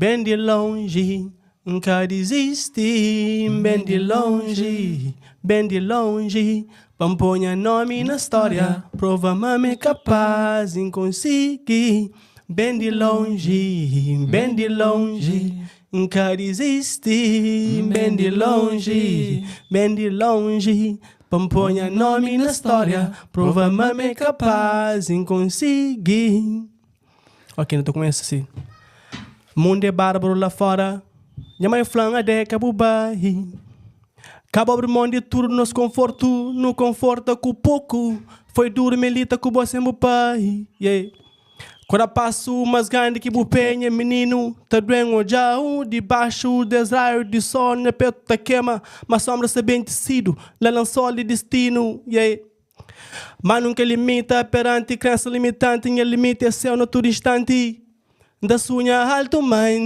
bem de longe, nunca desiste, bem de longe, bem de longe. Pamponha nome na história, prova-me capaz em conseguir. Bem de longe, nunca desiste, bem de longe. Pamponha nome na história, prova-me capaz em conseguir. Ok, não tô com essa assim. Mundo é bárbaro lá fora, minha mãe flanga de cabubai. Cabo abre mão de tudo nos conforto, no conforto com pouco. Foi duro, melita com você, meu pai. Yeah. Quando passo mais grande que bupenha, menino, tá doendo já debaixo do raio de sol, na peito tá queima, mas sombra se bem tecido, lá lançou de destino. Yeah. Mas nunca limita perante crença limitante, minha limite é seu no todo instante. Da sua alto mãe.